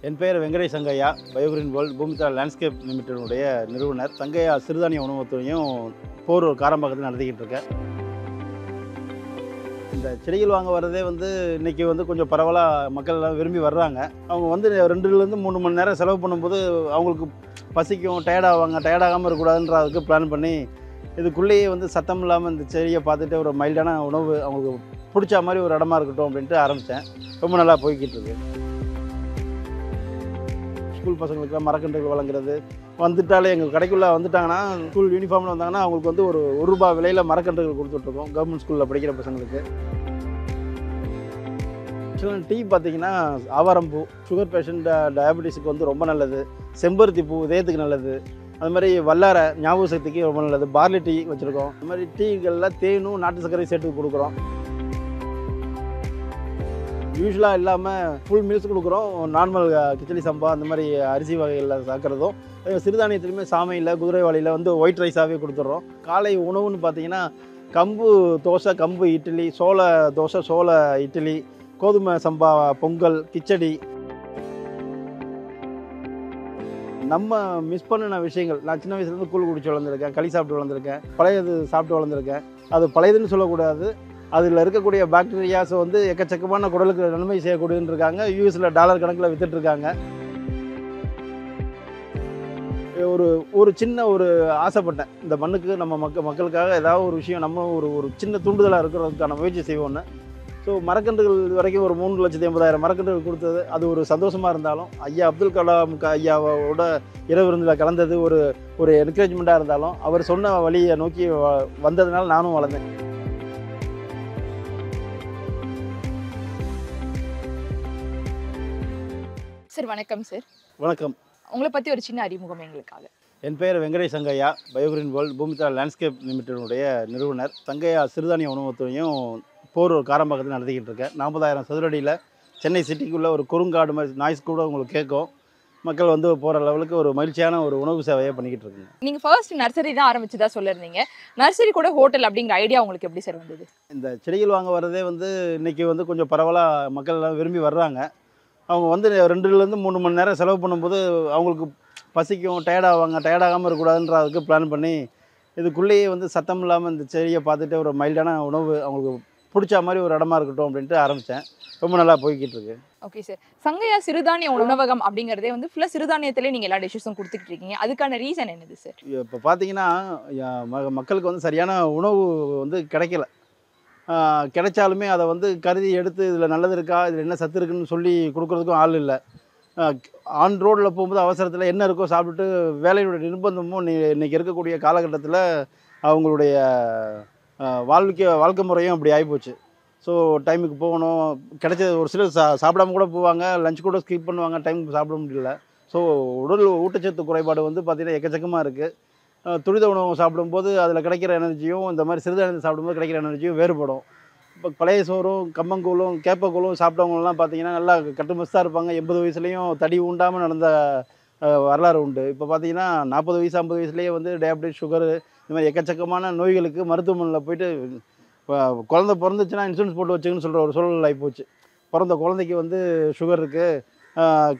என் பெயர் Venkatesh Sangaiah. Bio Green world Bhoomitra landscape லிமிடெடுடைய நிறுவனர். சங்கையா சிறுதானிய உணவகத்தையும் போரூர் காரம்பாக்கத்தில் நடத்திக்கிட்டு இருக்கேன். இந்த செடிகள் வாங்க வர்றதே இன்றைக்கி கொஞ்சம் பரவலாக மக்கள் எல்லாம் விரும்பி வர்றாங்க. அவங்க 2லேருந்து 3 மணி நேரம் செலவு பண்ணும்போது அவங்களுக்கு பசிக்கும், டயர்டாவாங்க. டயர்டாகாமல் இருக்கக்கூடாதுன்றதுக்கு பிளான் பண்ணி இதுக்குள்ளேயே சத்தம் இல்லாமல் இந்த செடியை பார்த்துட்டு ஒரு மைல்டான உணவு அவங்களுக்கு பிடிச்ச மாதிரி ஒரு இடமா இருக்கட்டும் அப்படின்ட்டு ஆரம்பித்தேன். ரொம்ப நல்லா போய்கிட்டு இருக்கு. ஸ்கூல் பசங்களுக்குலாம் மரக்கன்றுகள் வழங்குறது வந்துட்டாலே எங்கள் கடைக்குள்ளே வந்துட்டாங்கன்னா, ஸ்கூல் யூனிஃபார்மில் வந்தாங்கன்னா அவங்களுக்கு ஒரு ரூபா விலையில் மரக்கன்றுகள் கொடுத்துட்ருக்கோம் கவர்மெண்ட் ஸ்கூலில் படிக்கிற பசங்களுக்கு. ஆக்சுவலாக டீ பார்த்திங்கன்னா ஆவாரம்பூ சுகர் பேஷண்ட் டயபெட்டிஸுக்கு ரொம்ப நல்லது. செம்பருத்தி பூ இதயத்துக்கு நல்லது. அது மாதிரி வல்லாரை ஞாபக சக்திக்கு ரொம்ப நல்லது. பார்லி டீ வச்சுருக்கோம். அது மாதிரி டீகளில் தேனும் நாட்டு சர்க்கரையும் சேர்த்து கொடுக்குறோம். யூஸ்வலாக இல்லாமல் ஃபுல் மீல்ஸ் கொடுக்குறோம். நார்மல் கிச்சடி சம்பா அந்த மாதிரி அரிசி வகைகளில் சாக்கிறதும், சிறுதானியத்துலையுமே சாமையில் குதிரைவாளியில் ஒயிட் ரைஸாகவே கொடுத்துட்றோம். காலை உணவுன்னு பார்த்தீங்கன்னா கம்பு தோசை, கம்பு இட்லி, சோள தோசை, சோள இட்லி, கோதுமை சம்பா பொங்கல், கிச்சடி. நம்ம மிஸ் பண்ணின விஷயங்கள், நான் சின்ன வயசுலேருந்து கூழ் குடிச்சு வளர்ந்துருக்கேன், களி சாப்பிட்டு வளர்ந்துருக்கேன், பழையது சாப்பிட்டு வளர்ந்துருக்கேன். அது பழையதுன்னு சொல்லக்கூடாது. அதில் இருக்கக்கூடிய பாக்டீரியாஸ் எக்கச்சக்கமான குடலுக்கு நன்மை செய்யக்கூடியதுன்னு இருக்காங்க. யூஎஸில் டாலர் கணக்கில் விற்றுட்ருக்காங்க. ஒரு சின்ன ஆசைப்பட்டேன், இந்த மண்ணுக்கு நம்ம மக்களுக்காக ஏதாவது ஒரு விஷயம் நம்ம ஒரு சின்ன தூண்டுதலாக இருக்கிறதுக்கான முயற்சி செய்வோன்னு. ஸோ மரக்கன்றுகள் வரைக்கும் ஒரு 3,80,000 மரக்கன்றுகள் கொடுத்தது அது ஒரு சந்தோஷமாக இருந்தாலும், ஐயா அப்துல் கலாம் ஐயாவோட இரவு விருந்தில் கலந்தது ஒரு என்கரேஜ்மெண்ட்டாக இருந்தாலும், அவர் சொன்ன வழியை நோக்கி வந்ததுனால நானும் வளர்ந்தேன். சார் வணக்கம் சார். வணக்கம். உங்களை பற்றி ஒரு சின்ன அறிமுகம் எங்களுக்காக. என் பெயர் Venkatesh Sangaiah. Bio Green world Bhoomitra landscape லிமிடெடுடைய நிறுவனர். சங்கையா சிறுதானிய உணவகத்தையும் போரூர் காரம்பாக்கத்தில் நடத்திக்கிட்டு இருக்கேன். 40,000 சதுரடியில் சென்னை சிட்டிக்குள்ளே ஒரு குறுங்காடு மாதிரி நாய்ஸ் கூட உங்களுக்கு கேட்கும். மக்கள் போகிற லெவலுக்கு ஒரு மகிழ்ச்சியான ஒரு உணவு சேவையை பண்ணிக்கிட்டு இருக்குங்க. நீங்கள் ஃபர்ஸ்ட் நர்சரி தான் ஆரம்பிச்சதா சொல்லியிருந்தீங்க. நர்சரி கூட ஹோட்டல் அப்படிங்கிற ஐடியா உங்களுக்கு எப்படி சார் வந்தது? இந்த செடிகள் வாங்க வர்றதே இன்றைக்கி கொஞ்சம் பரவலாக மக்கள் எல்லாம் விரும்பி வர்றாங்க. அவங்க 2லேருந்து 3 மணி நேரம் செலவு பண்ணும்போது அவங்களுக்கு பசிக்கும், டயர்டாவாங்க. டயர்டாகாமல் இருக்கக்கூடாதுன்றதுக்கு பிளான் பண்ணி இதுக்குள்ளேயே சத்தம் இல்லாமல் இந்த செடியை பார்த்துட்டு ஒரு மைல்டான உணவு அவங்களுக்கு பிடிச்ச மாதிரி ஒரு இடமா இருக்கட்டும் அப்படின்ட்டு ஆரம்பித்தேன். ரொம்ப நல்லா போய்கிட்டு இருக்கு. Okay sir. சங்கையா சிறுதானிய உணவகம் அப்படிங்கிறதே ஃபுல்லாக சிறுதானியத்திலே நீங்கள் எல்லா டிஷ்ஷஸும் கொடுத்துக்கிட்டு இருக்கீங்க. அதுக்கான ரீசன் என்னது சார்? இப்போ பார்த்தீங்கன்னா மக்களுக்கு சரியான உணவு கிடைக்கல. கிடைச்சாலுமே அதை கருதி எடுத்து இதில் நல்லது இருக்கா, இதில் என்ன சத்து இருக்குன்னு சொல்லி கொடுக்குறதுக்கும் ஆள் இல்லை. ஆன் ரோடில் போகும்போது அவசரத்தில் என்ன இருக்கோ சாப்பிட்டுட்டு வேலையுடைய நிர்பந்தமும் இன்றைக்கி இருக்கக்கூடிய காலகட்டத்தில் அவங்களுடைய வாழ்க்கை முறையும் அப்படி ஆகிப்போச்சு. ஸோ டைமுக்கு போகணும், கிடைச்சது ஒரு சிலர் சாப்பிடாம கூட போவாங்க, லஞ்ச் கூட ஸ்கிப் பண்ணுவாங்க, டைமுக்கு சாப்பிட முடியல. ஸோ உடல் ஊட்டச்சத்து குறைபாடு பார்த்திங்கன்னா எக்கச்சக்கமாக இருக்குது. துரித உணவு சாப்பிடும்போது அதில் கிடைக்கிற எனர்ஜியும் இந்த மாதிரி சிறுதானியத்தை சாப்பிடும்போது கிடைக்கிற எனர்ஜியும் வேறுபடும். இப்போ பழைய சோறும் கம்மங்கூழும் கேப்பக்கூழும் சாப்பிட்டவங்கலாம் பார்த்திங்கன்னா நல்லா கட்டுமஸ்தாக இருப்பாங்க. 80 வயசுலேயும் தடி உண்டாமல் நடந்த வரலாறு உண்டு. இப்போ பார்த்திங்கன்னா 40 வயசு 50 வயசுலேயே டயபெட்டிஸ், சுகரு இந்த மாதிரி எக்கச்சக்கமான நோய்களுக்கு மருத்துவமனையில் போயிட்டு குழந்தை பிறந்துச்சுன்னா இன்சூரன்ஸ் போட்டு வச்சுக்கன்னு சொல்கிற ஒரு சூழ்நிலை ஆகிப்போச்சு. பிறந்த குழந்தைக்கு சுகர் இருக்குது,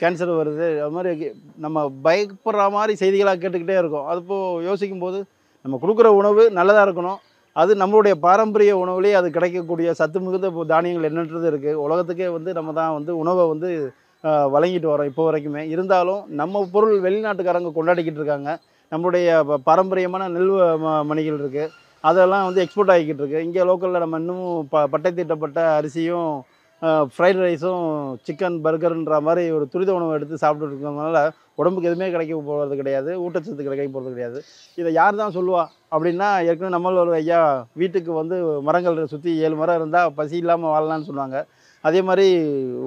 கேன்சர் வருது, அது மாதிரி நம்ம பயப்படுற மாதிரி செய்திகளாக கேட்டுக்கிட்டே இருக்கோம். அதுப்போது யோசிக்கும்போது நம்ம கொடுக்குற உணவு நல்லதாக இருக்கணும். அது நம்மளுடைய பாரம்பரிய உணவுலேயே அது கிடைக்கக்கூடிய சத்து மிகுந்த தானியங்கள் என்னன்றது இருக்குது. உலகத்துக்கே நம்ம தான் உணவை வழங்கிட்டு வரோம் இப்போ வரைக்குமே. இருந்தாலும் நம்ம பொருள் வெளிநாட்டுக்காரங்க கொண்டாடிக்கிட்டு இருக்காங்க. நம்மளுடைய பாரம்பரியமான நெல் மணிகள் இருக்குது, அதெல்லாம் எக்ஸ்போர்ட் ஆகிக்கிட்டு இருக்குது. இங்கே லோக்கலில் நம்ம இன்னமும் பட்டை தீட்டப்பட்ட அரிசியும் ஃப்ரைட் ரைஸும் சிக்கன் பர்கருன்ற மாதிரி ஒரு துரித உணவை எடுத்து சாப்பிட்டு இருக்கிறதுனால உடம்புக்கு எதுவுமே கிடைக்க போகிறது கிடையாது, ஊட்டச்சத்து கிடைக்க போகிறது கிடையாது. இதை யார் தான் சொல்லுவா அப்படின்னா, ஏற்கனவே நம்மளோட ஐயா வீட்டுக்கு மரங்கள் சுற்றி 7 மரம் இருந்தால் பசி இல்லாமல் வாழலான்னு சொன்னாங்க. அதே மாதிரி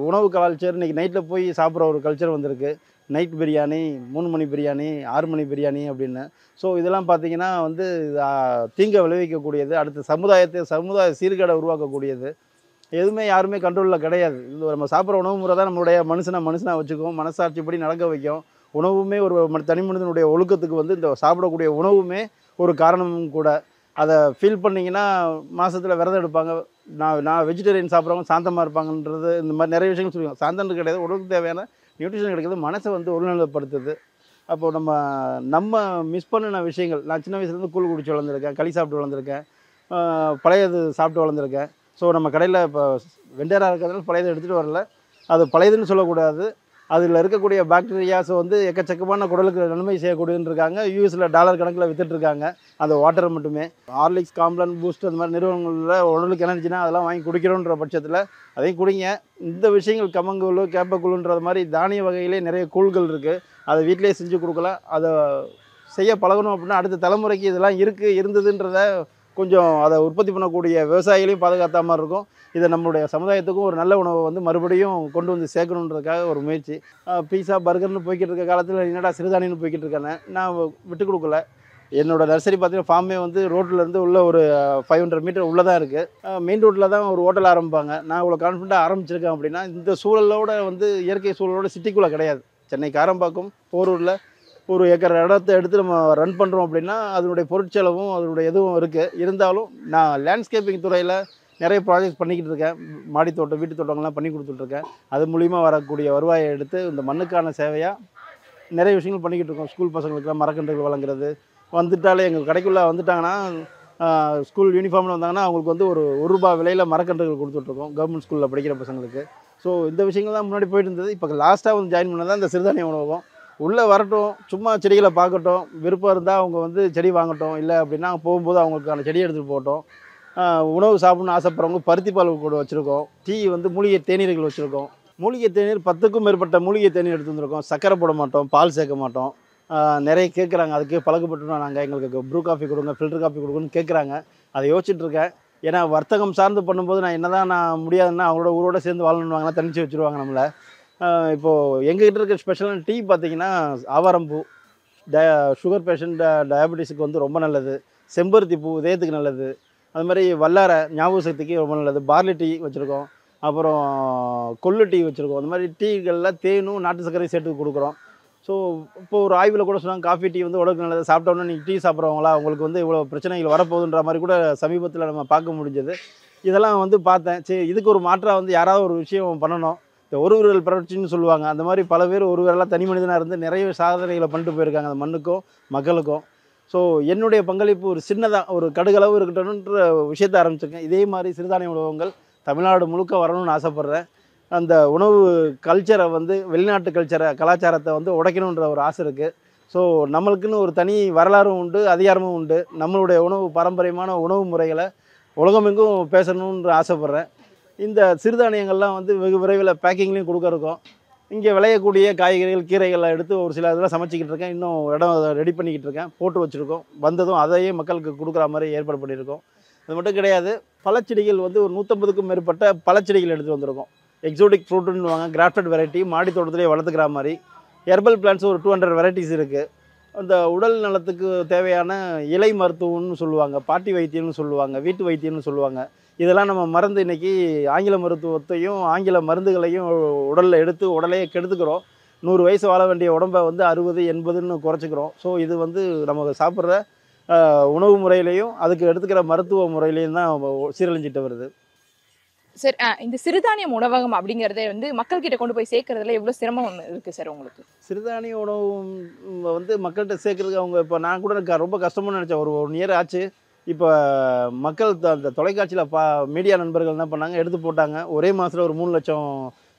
உணவு கல்ச்சர் இன்றைக்கி நைட்டில் போய் சாப்பிட்ற ஒரு கல்ச்சர் வந்திருக்கு. நைட் பிரியாணி, 3 மணி பிரியாணி, 6 மணி பிரியாணி அப்படின்னு. ஸோ இதெல்லாம் பார்த்திங்கன்னா தீங்கை விளைவிக்கக்கூடியது, அடுத்த சமுதாய சீர்கேடை உருவாக்கக்கூடியது. எதுவுமே யாருமே கண்ட்ரோலில் கிடையாது. இது நம்ம சாப்பிட்ற உணவு முறை தான் நம்மளுடைய மனுஷனாக வச்சுக்கும், மனசாட்சிப்படி நடக்க வைக்கும். உணவுமே ஒரு தனி மனிதனுடைய ஒழுக்கத்துக்கு இந்த சாப்பிடக்கூடிய உணவுமே ஒரு காரணமும் கூட. அதை ஃபீல் பண்ணிங்கன்னா மாதத்தில் விரதம் எடுப்பாங்க. நான் வெஜிடேரியன் சாப்பிட்றவங்க சாந்தமாக இருப்பாங்கன்றது இந்த மாதிரி நிறைய விஷயங்கள் சொல்லுவாங்க. சாந்தம்னு கிடையாது, உடலுக்கு தேவையான நியூட்ரிஷன் கிடைக்கிறது மனசை வந்து ஒருநிலைப்படுத்துது. அப்போது நம்ம மிஸ் பண்ணின விஷயங்கள், நான் சின்ன வயசுலேருந்து கூழ் குடிச்சு வளர்ந்துருக்கேன், களி சாப்பிட்டு வளர்ந்துருக்கேன், பழையது சாப்பிட்டு வளர்ந்துருக்கேன். ஸோ நம்ம கடையில் இப்போ வெண்டராக இருக்கிறதுனால பழையதை எடுத்துகிட்டு வரல. அது பழையதுன்னு சொல்லக்கூடாது. அதில் இருக்கக்கூடிய பாக்டீரியாஸ் வந்து எக்கச்சக்கமான குடலுக்கு நன்மை செய்யக்கூடியதுன்னு இருக்காங்க. யூஎஸில் டாலர் கணக்கில் விற்றுட்ருக்காங்க அந்த வாட்டரை மட்டுமே. ஹார்லிக்ஸ், காம்ப்ளான், பூஸ்ட் அந்த மாதிரி நிறுவனங்களில் உடலுக்கு எனர்ஜினா அதெல்லாம் வாங்கி குடிக்கிறோன்ற பட்சத்தில் அதையும் குடிங்க. இந்த விஷயங்கள் கம்மங்கூழ், கேப்பக்கூழுன்றது மாதிரி தானிய வகையிலே நிறைய கூழ்கள் இருக்குது. அதை வீட்டிலே செஞ்சு கொடுக்கலாம். அதை செய்ய பழகணும் அப்படின்னா அடுத்த தலைமுறைக்கு இதெல்லாம் இருந்ததுன்றத கொஞ்சம் அதை உற்பத்தி பண்ணக்கூடிய விவசாயிகளையும் பாதுகாத்த மாதிரி இருக்கும். இதை நம்மளுடைய சமுதாயத்துக்கும் ஒரு நல்ல உணவை வந்து மறுபடியும் கொண்டு வந்து சேர்க்கணுன்றதுக்காக ஒரு முயற்சி. பீஸா, பர்கர்னு போய்கிட்டு இருக்க காலத்தில் என்னடா சிறுதானியம்னு போய்கிட்டு இருக்கானே, நான் விட்டு கொடுக்கல. என்னோடய நர்சரி பார்த்தீங்கன்னா ஃபார்மே வந்து ரோட்லேருந்து உள்ள ஒரு 500 மீட்டர் உள்ளே தான் இருக்குது. மெயின் ரோட்டில் தான் ஒரு ஹோட்டல் ஆரம்பிப்பாங்க. நான் இவ்வளோ கான்ஃபிடண்ட்டாக ஆரம்பிச்சிருக்கேன் அப்படின்னா இந்த சூழலோட வந்து இயற்கை சூழலோட சிட்டிக்குள்ளே கிடையாது. சென்னை காரம்பாக்கம் போரூரில் ஒரு ஏக்கர் இடத்த எடுத்து நம்ம ரன் பண்ணுறோம் அப்படின்னா அதனுடைய பொருட்செலவும் அதனுடைய எதுவும் இருக்குது. இருந்தாலும் நான் லேண்ட்ஸ்கேப்பிங் துறையில் நிறைய ப்ராஜெக்ட்ஸ் பண்ணிக்கிட்டு இருக்கேன். மாடி தோட்டம், வீட்டு தோட்டங்கள்லாம் பண்ணி கொடுத்துட்ருக்கேன். அது மூலிமா வரக்கூடிய வருவாயை எடுத்து இந்த மண்ணுக்கான சேவையாக நிறைய விஷயங்கள் பண்ணிக்கிட்டு இருக்கோம். ஸ்கூல் பசங்களுக்குலாம் மரக்கன்றுகள் வழங்குறது, வந்துட்டாலே எங்கள் கடைக்குள்ளே வந்துட்டாங்கன்னா ஸ்கூல் யூனிஃபார்மில் வந்தாங்கன்னா அவங்களுக்கு வந்து ஒரு ரூபா விலையில் மரக்கன்றுகள் கொடுத்துட்ருக்கோம் கவர்மெண்ட் ஸ்கூலில் படிக்கிற பசங்களுக்கு. ஸோ இந்த விஷயங்கள் தான் முன்னாடி போயிட்டு இருந்தது. இப்போ லாஸ்ட்டாக வந்து ஜாயின் பண்ணதான் இந்த சிறுதானிய உணவகம். உள்ளே வரட்டும், சும்மா செடிகளை பார்க்கட்டும், விருப்பம் இருந்தால் அவங்க வந்து செடி வாங்கட்டும், இல்லை அப்படின்னா போகும்போது அவங்களுக்கான செடியை எடுத்துகிட்டு போகட்டும். உணவு சாப்பிட்ணுன்னு ஆசைப்படுறவங்க பருத்தி பால் கூட வச்சுருக்கோம். டீ வந்து மூலிகை தேநீர்கள் வச்சுருக்கோம். மூலிகை தேநீர் 10க்கும் மேற்பட்ட மூலிகை தேநீர் எடுத்து வந்திருக்கோம். சக்கரை போட மாட்டோம், பால் சேர்க்க மாட்டோம். நிறைய கேட்குறாங்க, அதுக்கு பழக்கப்பட்டுட்டோம் நாங்கள். எங்களுக்கு ப்ரூ காஃபி கொடுங்க, ஃபில்டர் காஃபி கொடுங்கன்னு கேட்குறாங்க. அதை யோசிச்சுட்ருக்கேன். ஏன்னா வர்த்தகம் சார்ந்து பண்ணும்போது நான் முடியாதுன்னா அவங்களோட ஊரோட சேர்ந்து வாழணுவாங்கன்னா தனிச்சு வச்சுருவாங்க நம்மளை. இப்போது எங்ககிட்ட இருக்க ஸ்பெஷலான டீ பார்த்திங்கன்னா ஆவாரம்பூ, சுகர் பேஷண்ட், டயபெட்டிஸுக்கு வந்து ரொம்ப நல்லது. செம்பருத்தி பூ இதயத்துக்கு நல்லது. அது மாதிரி வல்லாரை ஞாபக சக்திக்கு ரொம்ப நல்லது. பார்லி டீ வச்சுருக்கோம். அப்புறம் கொள்ளு டீ வச்சுருக்கோம். அந்த மாதிரி டீகளில் தேனும் நாட்டு சர்க்கரையும் சேர்த்து கொடுக்குறோம். ஸோ இப்போது ஒரு ஆய்வில் கூட சொன்னாங்க காஃபி டீ வந்து உடலுக்கு நல்லது. சாப்பிட்டோன்னா நீங்கள் டீ சாப்பிட்றவங்களா உங்களுக்கு வந்து இவ்வளோ பிரச்சனைகள் வரப்போகுதுன்ற மாதிரி கூட சமீபத்தில் நம்ம பார்க்க முடிஞ்சது. இதெல்லாம் வந்து பார்த்தேன். சரி, இதுக்கு ஒரு மாற்றாக வந்து யாராவது ஒரு விஷயம் பண்ணணும். இந்த ஒரு விரல் புரட்சின்னு சொல்லுவாங்க. அந்த மாதிரி பல பேர் ஒரு விரலாக தனி மனிதனாக இருந்து நிறைய சாதனைகளை பண்ணிட்டு போயிருக்காங்க அந்த மண்ணுக்கும் மக்களுக்கும். ஸோ என்னுடைய பங்களிப்பு ஒரு சின்னதாக ஒரு கடுகளவு இருக்கட்டும்ன்ற விஷயத்தை ஆரம்பிச்சிருக்கேன். இதே மாதிரி சிறுதானிய உணவகங்கள் தமிழ்நாடு முழுக்க வரணும்னு ஆசைப்பட்றேன். அந்த உணவு கல்ச்சரை வந்து வெளிநாட்டு கலாச்சாரத்தை வந்து உடைக்கணுன்ற ஒரு ஆசை இருக்குது. ஸோ நம்மளுக்குன்னு ஒரு தனி வரலாறும் உண்டு, அதிகாரமும் உண்டு. நம்மளுடைய பாரம்பரியமான உணவு முறைகளை உலகமெங்கும் பேசணுன்ற ஆசைப்பட்றேன். இந்த சிறுதானியங்கள்லாம் வந்து வெகு விரைவில் பேக்கிங்லேயும் கொடுக்க இருக்கோம். இங்கே விளையக்கூடிய காய்கறிகள், கீரைகளை எடுத்து ஒரு சில இதெல்லாம் சமைச்சிக்கிட்டு இருக்கேன். இன்னும் இடம் ரெடி பண்ணிக்கிட்டு இருக்கேன், போட்டு வச்சுருக்கோம். வந்ததும் அதையே மக்களுக்கு கொடுக்குற மாதிரி ஏற்பாடு பண்ணியிருக்கோம். அது மட்டும் கிடையாது, பழச்செடிகள் வந்து ஒரு 150க்கும் மேற்பட்ட பழச்செடிகள் எடுத்து வந்திருக்கோம். எக்ஸோட்டிக் ஃப்ரூட்டுன்னுவாங்க, கிராஃப்டட் வெரைட்டி, மாடி தோட்டத்திலே வளர்த்துக்கிற மாதிரி. ஹெர்பல் பிளான்ட்ஸ் ஒரு 200 வெரைட்டிஸ் இருக்குது. அந்த உடல் நலத்துக்கு தேவையான இலை மருத்துவம்னு சொல்லுவாங்க, பாட்டி வைத்தியம்னு சொல்லுவாங்க, வீட்டு வைத்தியம்னு சொல்லுவாங்க. இதெல்லாம் நம்ம மறந்து இன்றைக்கி ஆங்கில மருத்துவத்தையும் ஆங்கில மருந்துகளையும் உடலில் எடுத்து உடலையே கெடுத்துக்கிறோம். 100 வயசு வாழ வேண்டிய உடம்பை வந்து 60, 80ன்னு குறைச்சிக்கிறோம். ஸோ இது வந்து நம்ம சாப்பிட்ற உணவு முறையிலையும் அதுக்கு எடுத்துக்கிற மருத்துவ முறையிலையும் தான் சீரழிஞ்சிட்டு வருது. சார், இந்த சிறுதானியம் உணவகம் அப்படிங்கிறதே வந்து மக்கள்கிட்ட கொண்டு போய் சேர்க்கறதுல எவ்வளோ சிரமம் இருக்குது சார் உங்களுக்கு? சிறுதானிய உணவு வந்து மக்கள்கிட்ட சேர்க்குறதுக்கு அவங்க இப்போ நான் கூட ரொம்ப கஷ்டமாக நினச்சேன். ஒரு 1 இயர் ஆச்சு. இப்போ மக்கள் அந்த தொலைக்காட்சியில் மீடியா நண்பர்கள் என்ன பண்ணாங்க, எடுத்து போட்டாங்க. ஒரே மாதத்தில் ஒரு 3 லட்சம்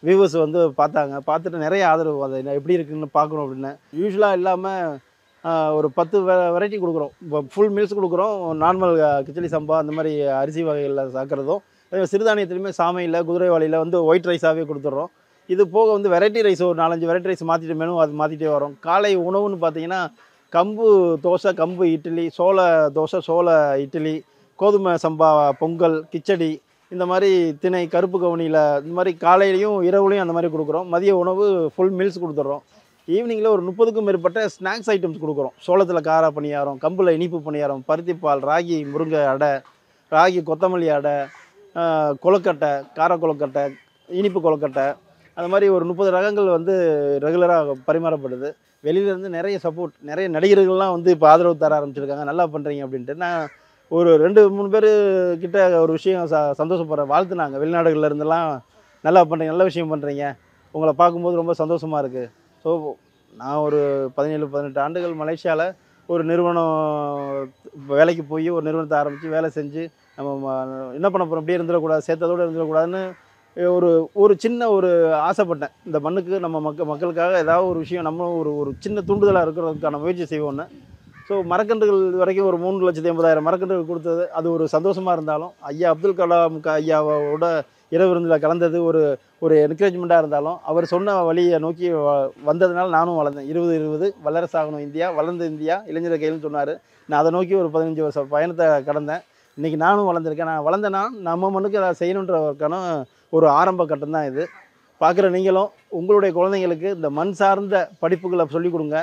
வியூவர்ஸ் வந்து பார்த்தாங்க. பார்த்துட்டு நிறைய ஆதரவு, அது எப்படி இருக்குன்னு பார்க்கணும் அப்படின்னு. யூஸ்வலாக இல்லாமல் ஒரு 10 வெரைட்டி கொடுக்குறோம். இப்போ ஃபுல் மீல்ஸ் கொடுக்குறோம். நார்மல் கிச்சடி சம்பா அந்த மாதிரி அரிசி வகைகளில் சாக்கிறதும், சிறுதானியத்துலையுமே சாமையில், குதிரைவாளியில் வந்து ஒயிட் ரைஸாகவே கொடுத்துட்றோம். இது போக வந்து வெரைட்டி ரைஸ் ஒரு 4-5 வெரைட்டி ரைஸ் மாற்றிட்டு மெனு அது மாற்றிட்டே வரோம். காலை உணவுன்னு பார்த்தீங்கன்னா கம்பு தோசை, கம்பு இட்லி, சோள தோசை, சோள இட்லி, கோதுமை சம்பா பொங்கல், கிச்சடி, இந்த மாதிரி திணை, கருப்பு கவுனியில் இந்த மாதிரி காலையிலையும் இரவுலையும் அந்த மாதிரி கொடுக்குறோம். மதிய உணவு ஃபுல் மீல்ஸ் கொடுத்துட்றோம். ஈவினிங்கில் ஒரு 30க்கும் மேற்பட்ட ஸ்நாக்ஸ் ஐட்டம்ஸ் கொடுக்குறோம். சோளத்தில் கார பணியாரம், கம்பில் இனிப்பு பணியாரம், பருத்திப்பால், ராகி முருங்கை அடை, ராகி கொத்தமல்லி அடை, கொழுக்கட்டை, கார கொழுக்கட்டை, இனிப்பு கொழுக்கட்டை, அது மாதிரி ஒரு 30 ரகங்கள் வந்து ரெகுலராக பரிமாறப்படுது. வெளியிலேருந்து நிறைய சப்போர்ட், நிறைய நடிகர்கள்லாம் வந்து இப்போ ஆதரவு தர ஆரம்பிச்சிருக்காங்க, நல்லா பண்ணுறீங்க அப்படின்ட்டு. நான் ஒரு 2-3 பேர் கிட்ட ஒரு விஷயம் சந்தோஷப்படுறேன், வாழ்த்துனாங்க. வெளிநாடுகளில் இருந்தெல்லாம் நல்லா பண்ணுறீங்க, நல்ல விஷயம் பண்ணுறீங்க, உங்களை பார்க்கும்போது ரொம்ப சந்தோஷமாக இருக்குது. ஸோ நான் ஒரு 17, 18 ஆண்டுகள் மலேசியாவில் ஒரு நிறுவனம் வேலைக்கு போய் ஒரு நிறுவனத்தை ஆரம்பித்து வேலை செஞ்சு நம்ம என்ன பண்ண போகிறோம், அப்படியே இருந்துடக்கூடாது, சேர்த்ததோடு இருந்துடக்கூடாதுன்னு ஒரு ஒரு சின்ன ஒரு ஆசைப்பட்டேன். இந்த மண்ணுக்கு நம்ம மக்களுக்காக ஏதாவது ஒரு விஷயம் நம்ம ஒரு ஒரு சின்ன தூண்டுதலாக இருக்கிறதுக்கான முயற்சி செய்வோன்னு. ஸோ மரக்கன்றுகள் வரைக்கும் ஒரு 3,80,000 மரக்கன்றுகள் கொடுத்தது அது ஒரு சந்தோஷமாக இருந்தாலும், ஐயா அப்துல் கலாம் ஐயாவோட இரவு விருந்தில் கலந்தது ஒரு ஒரு என்கரேஜ்மெண்ட்டாக இருந்தாலும், அவர் சொன்ன வழியை நோக்கி வந்ததுனால நானும் வளர்ந்தேன். 20-20 வல்லரசாகணும் இந்தியா, வளர்ந்த இந்தியா இளைஞர் கையில்னு சொன்னார். நான் அதை நோக்கி ஒரு 15 வருஷம் பயணத்தை கடந்தேன். இன்றைக்கி நானும் வளர்ந்துருக்கேன். நான் வளர்ந்தேன்னா நம்ம மண்ணுக்கு அதை செய்யணுன்றதுக்கான ஒரு ஆரம்ப கட்டம் தான் இது. பார்க்குற நீங்களும் உங்களுடைய குழந்தைங்களுக்கு இந்த மண் சார்ந்த படிப்புகளை சொல்லிக் கொடுங்க.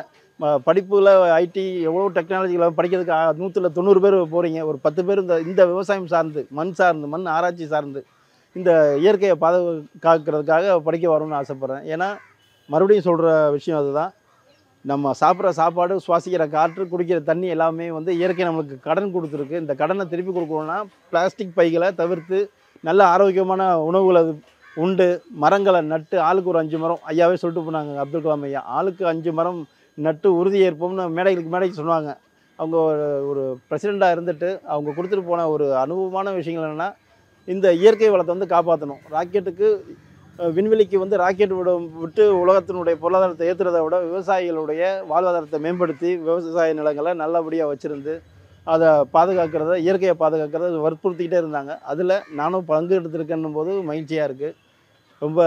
படிப்புகளை ஐடி எவ்வளோ டெக்னாலஜிகளை படிக்கிறதுக்கு 100ல் 90 பேர் போகிறீங்க. ஒரு 10 பேர் இந்த இந்த விவசாயம் சார்ந்து, மண் சார்ந்து, மண் ஆராய்ச்சி சார்ந்து இந்த இயற்கையை காக்கிறதுக்காக படிக்க வரணும்னு ஆசைப்பட்றேன். ஏன்னா மறுபடியும் சொல்கிற விஷயம் அதுதான். நம்ம சாப்பிட்ற சாப்பாடு, சுவாசிக்கிற காற்று, குடிக்கிற தண்ணி எல்லாமே வந்து இயற்கை நம்மளுக்கு கடன் கொடுத்துருக்கு. இந்த கடனை திருப்பி கொடுக்கணும்னா பிளாஸ்டிக் பைகளை தவிர்த்து நல்ல ஆரோக்கியமான உணவுகளை உண்டு, மரங்களை நட்டு ஆளுக்கு ஒரு 5 மரம், ஐயாவே சொல்லிட்டு போனாங்க அப்துல் கலாம் ஐயா. ஆளுக்கு 5 மரம் நட்டு உறுதி ஏற்போம்னு மேடைக்கு சொன்னாங்க. அவங்க ஒரு பிரசிடெண்ட்டாக இருந்துட்டு அவங்க கொடுத்துட்டு போன ஒரு அனுபவமான விஷயங்கள் என்னென்னா, இந்த இயற்கை வளத்தை வந்து காப்பாற்றணும். ராக்கெட்டுக்கு விண்வெளிக்கு வந்து ராக்கெட் விட்டு உலகத்தினுடைய பொருளாதாரத்தை ஏற்றுறதை விட விவசாயிகளுடைய வாழ்வாதாரத்தை மேம்படுத்தி விவசாய நிலங்களை நல்லபடியாக வச்சுருந்து அதை பாதுகாக்கிறத, இயற்கையை பாதுகாக்கிறத வற்புறுத்திக்கிட்டே இருந்தாங்க. அதில் நானும் பங்கு எடுத்திருக்கேன்னும் போது மகிழ்ச்சியாக இருக்குது. ரொம்ப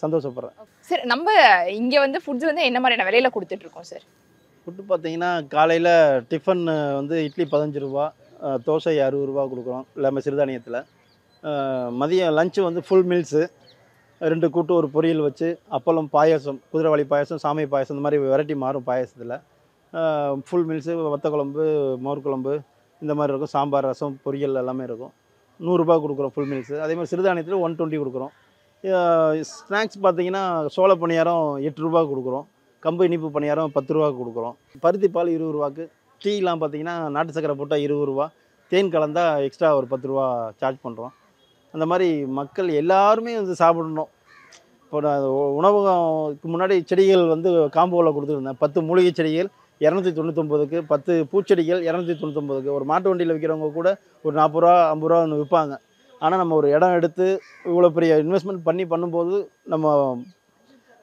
சந்தோஷப்படுறேன். சார் நம்ம இங்கே வந்து ஃபுட்ஸ் வந்து என்ன மாதிரியான விலையில கொடுத்துட்ருக்கோம் சார்? ஃபுட்டு பார்த்தீங்கன்னா காலையில் டிஃபன் வந்து இட்லி 15 ரூபா, தோசை 60 ரூபா கொடுக்குறோம் எல்லாமே சிறுதானியத்தில். மதியம் லஞ்சு வந்து ஃபுல் மீல்ஸு, 2 கூட்டு ஒரு பொரியல் வச்சு, அப்பளம், பாயாசம், குதிரைவாலி பாயாசம், சாமை பாயாசம், இந்த மாதிரி வெரைட்டி மாறும் பாயாசத்தில். ஃபுல் மீல்ஸு, வத்த குழம்பு, மோர் குழம்பு இந்த மாதிரி இருக்கும். சாம்பார், ரசம், பொரியல் எல்லாமே இருக்கும். 100 ரூபா கொடுக்குறோம் ஃபுல் மீல்ஸு. அதே மாதிரி சிறுதானியத்தில் 120 கொடுக்குறோம். ஸ்நாக்ஸ் பார்த்தீங்கன்னா சோள பணியாரம் 8 ரூபா கொடுக்குறோம். கம்பு இனிப்பு பணியாரம் 10 ரூபா கொடுக்குறோம். பருத்தி பால் 20 ரூபாக்கு. டீலாம் பார்த்தீங்கன்னா நாட்டு சக்கரை போட்டால் 20 ரூபா, தேன் கலந்தால் எக்ஸ்ட்ரா ஒரு 10 ரூபா சார்ஜ் பண்ணுறோம். அந்த மாதிரி மக்கள் எல்லாருமே வந்து சாப்பிடணும். இப்போ நான் உணவகத்துக்கு முன்னாடி செடிகள் வந்து காம்போவில் கொடுத்துருந்தேன். 10 மூலிகை செடிகள் 299க்கு, 10 பூச்செடிகள் 299க்கு. ஒரு மாட்டு வண்டியில் விற்கிறவங்க கூட ஒரு 40 ரூபா 50 ரூபா விற்பாங்க. ஆனால் நம்ம ஒரு இடம் எடுத்து இவ்வளோ பெரிய இன்வெஸ்ட்மெண்ட் பண்ணி நம்ம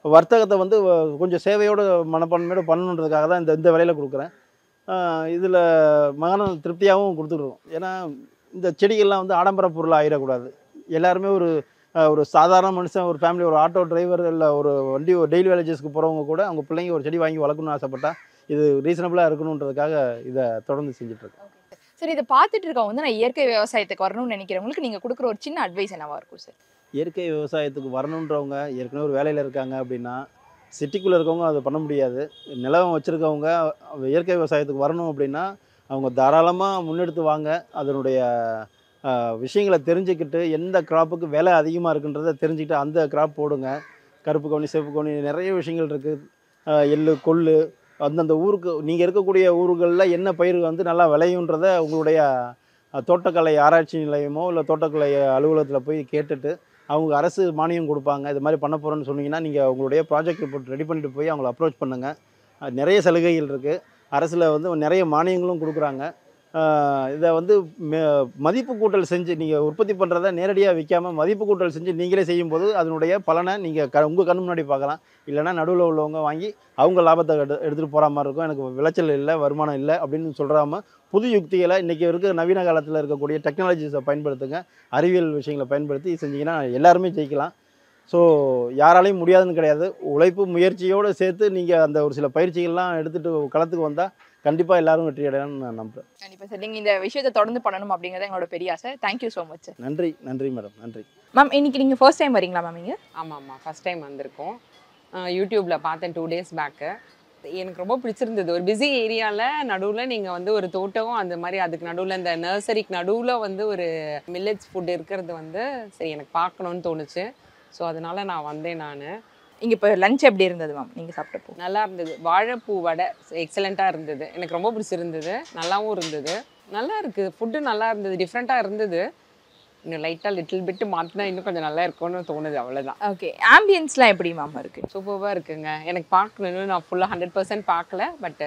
வர்த்தகத்தை வந்து கொஞ்சம் சேவையோட மனப்பான்மையோடு பண்ணணுன்றதுக்காக தான் இந்த விலையில் கொடுக்குறேன். இதில் மகன திருப்தியாகவும் கொடுத்துருவோம். ஏன்னா இந்த செடிகள்லாம் வந்து ஆடம்பர பொருளாக ஆகிடக்கூடாது. எல்லாருமே ஒரு சாதாரண மனுஷன், ஒரு ஃபேமிலி, ஒரு ஆட்டோ டிரைவர், இல்லை ஒரு வண்டி ஒரு டெய்லி வேலேஜஸ்க்கு போகிறவங்க கூட அவங்க பிள்ளைங்க ஒரு செடி வாங்கி வளர்க்கணும்னு ஆசைப்பட்டா இது ரீசனபிளாக இருக்கணுன்றதுக்காக இதை தொடர்ந்து செஞ்சிட்ருக்கேன். சார் இதை பார்த்துட்டு இருக்கவங்க வந்து நான் இயற்கை விவசாயத்துக்கு வரணும்னு நினைக்கிறவங்களுக்கு நீங்கள் கொடுக்குற ஒரு சின்ன அட்வைஸ் என்னவா இருக்கும் சார்? இயற்கை விவசாயத்துக்கு வரணுன்றவங்க ஏற்கனவே ஒரு வேலையில் இருக்காங்க அப்படின்னா, சிட்டிக்குள்ளே இருக்கவங்க அதை பண்ண முடியாது. நிலம் வச்சுருக்கவங்க இயற்கை விவசாயத்துக்கு வரணும் அப்படின்னா அவங்க தாராளமாக முன்னெடுத்து வாங்க. அதனுடைய விஷயங்களை தெரிஞ்சுக்கிட்டு எந்த கிராப்புக்கு விலை அதிகமாக இருக்குன்றதை தெரிஞ்சுக்கிட்டு அந்த கிராப் போடுங்க. கருப்பு கவுனி, சிவப்பு கவுனி நிறைய விஷயங்கள் இருக்குது. எள்ளு, கொள்ளு, அந்தந்த ஊருக்கு நீங்கள் இருக்கக்கூடிய ஊர்களில் என்ன பயிர் வந்து நல்லா விளையுன்றதை உங்களுடைய தோட்டக்கலை ஆராய்ச்சி நிலையமோ இல்லை தோட்டக்கலை அலுவலகத்தில் போய் கேட்டுட்டு அவங்க அரசு மானியம் கொடுப்பாங்க. இது மாதிரி பண்ண போகிறோன்னு சொன்னீங்கன்னா நீங்கள் உங்களுடைய ப்ராஜெக்ட் ரிப்போர்ட் ரெடி பண்ணிட்டு போய் அவங்கள அப்ரோச் பண்ணுங்கள். நிறைய சலுகைகள் இருக்குது. அரசில் வந்து நிறைய மானியங்களும் கொடுக்குறாங்க. இதை வந்து மதிப்பு கூட்டல் செஞ்சு நீங்கள் உற்பத்தி பண்ணுறத நேரடியாக விற்காமல் மதிப்பு கூட்டல் செஞ்சு நீங்களே செய்யும்போது அதனுடைய பலனை நீங்கள் உங்கள் கண் முன்னாடி பார்க்கலாம். இல்லைனா நடுவில் உள்ளவங்க வாங்கி அவங்க லாபத்தை எடுத்துகிட்டு போகிற மாதிரி இருக்கும். எனக்கு விளைச்சல் இல்லை, வருமானம் இல்லை அப்படின்னு சொல்கிறாம புது யுக்திகளை இன்றைக்கி இருக்க நவீன காலத்தில் இருக்கக்கூடிய டெக்னாலஜிஸை பயன்படுத்துங்க. அறிவியல் விஷயங்களை பயன்படுத்தி செஞ்சிங்கன்னா எல்லாருமே ஜெயிக்கலாம். ஸோ யாராலையும் முடியாதுன்னு கிடையாது. உழைப்பு முயற்சியோடு சேர்த்து நீங்கள் அந்த ஒரு சில பயிற்சிகள்லாம் எடுத்துகிட்டு களத்துக்கு வந்தால் கண்டிப்பாக எல்லாரும் வெற்றி அடையணும்னு நான் நம்புகிறேன். கண்டிப்பாக சார். நீங்கள் இந்த விஷயத்தை தொடர்ந்து பண்ணணும் அப்படிங்கிறது எங்களோட பெரிய ஆசை. Thank you so much sir. நன்றி மேடம். நன்றி மேம். இன்னைக்கு நீங்கள் ஃபர்ஸ்ட் டைம் வரீங்களா மேம்? இங்கே? ஆமாம்மா, ஃபஸ்ட் டைம் வந்திருக்கோம். யூடியூப்பில் பார்த்தேன் 2 days பேக்கு. எனக்கு ரொம்ப பிடிச்சிருந்தது. ஒரு பிஸி ஏரியாவில் நடுவில் நீங்கள் வந்து ஒரு தோட்டம் அந்த மாதிரி அதுக்கு நடுவில் இந்த நர்சரிக்கு நடுவில் வந்து ஒரு மில்லட்ஸ் ஃபுட் இருக்கிறது வந்து சரி எனக்கு பார்க்கணுன்னு தோணுச்சு. ஸோ அதனால் நான் வந்தேன். இங்கே இப்போ லஞ்ச் எப்படி இருந்தது மேம் நீங்கள் சாப்பிட்டப்போ? நல்லா இருந்தது. வாழைப்பூ வடை எக்ஸலண்ட்டாக இருந்தது. எனக்கு ரொம்ப பிடிச்சிருந்தது. நல்லாவும் இருந்தது. நல்லா இருக்குது. ஃபுட்டு நல்லா இருந்தது. டிஃப்ரெண்ட்டாக இருந்தது. இன்னும் லைட்டாக லிட்டில் பிட்டு மாற்றினா இன்னும் கொஞ்சம் நல்லா இருக்கும்னு தோணுது, அவ்வளோதான். ஓகே, ஆம்பியன்ஸ்லாம் எப்படி மேம் இருக்கு? சூப்பராக இருக்குங்க. எனக்கு பார்க்கணுன்னு நான் ஃபுல்லாக 100% பார்க்கல, பட்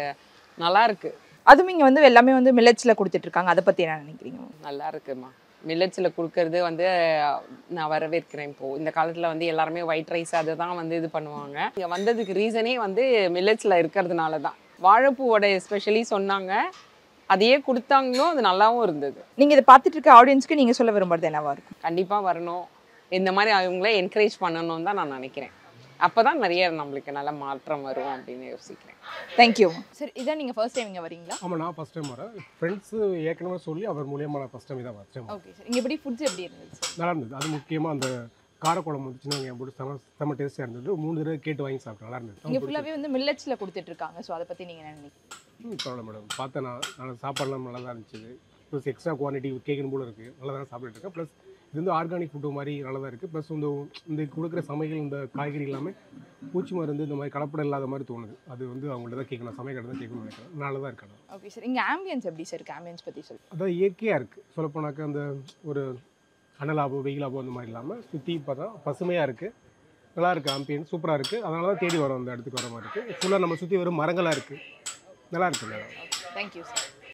நல்லா இருக்கு. அதுவும் இங்கே வந்து எல்லாமே வந்து மில்லட்ஸில் கொடுத்துட்ருக்காங்க, அதை பற்றி என்ன நினைக்கிறீங்க? நல்லா இருக்குமா. மில்லட்ஸில் கொடுக்கறது வந்து நான் வரவேற்கிறேன். இப்போது இந்த காலத்தில் வந்து எல்லாருமே ஒயிட் ரைஸ் அதை தான் வந்து இது பண்ணுவாங்க. இங்கே வந்ததுக்கு ரீசனே வந்து மில்லட்ஸில் இருக்கிறதுனால தான். வாழைப்பூவோட எஸ்பெஷலி சொன்னாங்க, அதையே கொடுத்தாங்களும் அது நல்லாவும் இருந்தது. நீங்கள் இதை பார்த்துட்டு இருக்க ஆடியன்ஸ்க்கு நீங்கள் சொல்ல விரும்புறது என்னவா இருக்கும்? கண்டிப்பாக வரணும், இந்த மாதிரி அவங்களே என்கரேஜ் பண்ணணும்னு தான் நான் நினைக்கிறேன். அப்போ தான் நிறைய நம்மளுக்கு நல்ல மாற்றம் வரும் அப்படின்னு யோசிக்கிறேன். Thank you sir. இதான் நீங்கள் ஃபர்ஸ்ட் டைம் இங்கே வரீங்களா? ஆமாம், நான் ஃபஸ்ட் டைம் வரேன். ஃப்ரெண்ட்ஸு ஏற்கனவே சொல்லி அவர் மூலியமாக நான் ஃபஸ்ட் டைம் தான் வரேன். ஓகே சார், இங்கே எப்படி ஃபுட்ஸ் எப்படி இருந்துச்சு? நல்லா இருந்தது. அது முக்கியமாக அந்த காரக்குழம்பு வந்து சின்ன வெங்காயம் போட்டு செம்ம டேஸ்ட்டாக இருந்தது. 3 தடவை கேட்டு வாங்கி சாப்பிட்டேன், நல்லா இருந்தது. இங்கே ஃபுல்லாகவே வந்து மில்லட்ஸில் கொடுத்துட்ருக்காங்க, ஸோ அதை பற்றி நீங்கள் என்ன நினைக்கிறீங்க? பரவாயில்ல மேடம், பார்த்தேன் நான். நல்லா சாப்பாடுலாம் நல்லா தான் இருந்துச்சு. ப்ளஸ் எக்ஸ்ட்ரா குவான்டிட்டி கேட்கணும் போல இருக்குது, நல்லா தான் சாப்பிட்டுட்டு இருக்கேன். ப்ளஸ் இது வந்து ஆர்கானிக் ஃபுட்டு மாதிரி நல்லா தான் இருக்குது. ப்ளஸ் இந்த கொடுக்குற சமையல் இந்த காய்கறி எல்லாமே பூச்சி மருந்து இந்த மாதிரி கலப்படம் இல்லாத மாதிரி தோணுது. அது வந்து அவங்கள்ட்ட தான் கேட்கணும், சமையல் தான் கேட்கணும்னு நினைக்கிறேன். நல்லா தான் இருக்கணும். ஓகே சார், இங்கே ஆம்பியன்ஸ் எப்படி சார் இருக்குது? ஆம்பியன்ஸ் பற்றி சொல்லு. அதான் இயற்கையாக இருக்குது. சொல்லப்போனாக்கா அந்த ஒரு அனலாபோ வெயிலாபோ அந்த மாதிரி இல்லாமல் சுற்றி பார்த்தா பசுமையாக இருக்குது, நல்லா இருக்குது. ஆம்பியன்ஸ் சூப்பராக இருக்குது. அதனால தான் தேடி வரோம், அந்த இடத்துக்கு வர மாதிரி இருக்குது. ஃபுல்லாக நம்ம சுற்றி வரும் மரங்களாக இருக்குது, நல்லா இருக்குது. Thank you sir.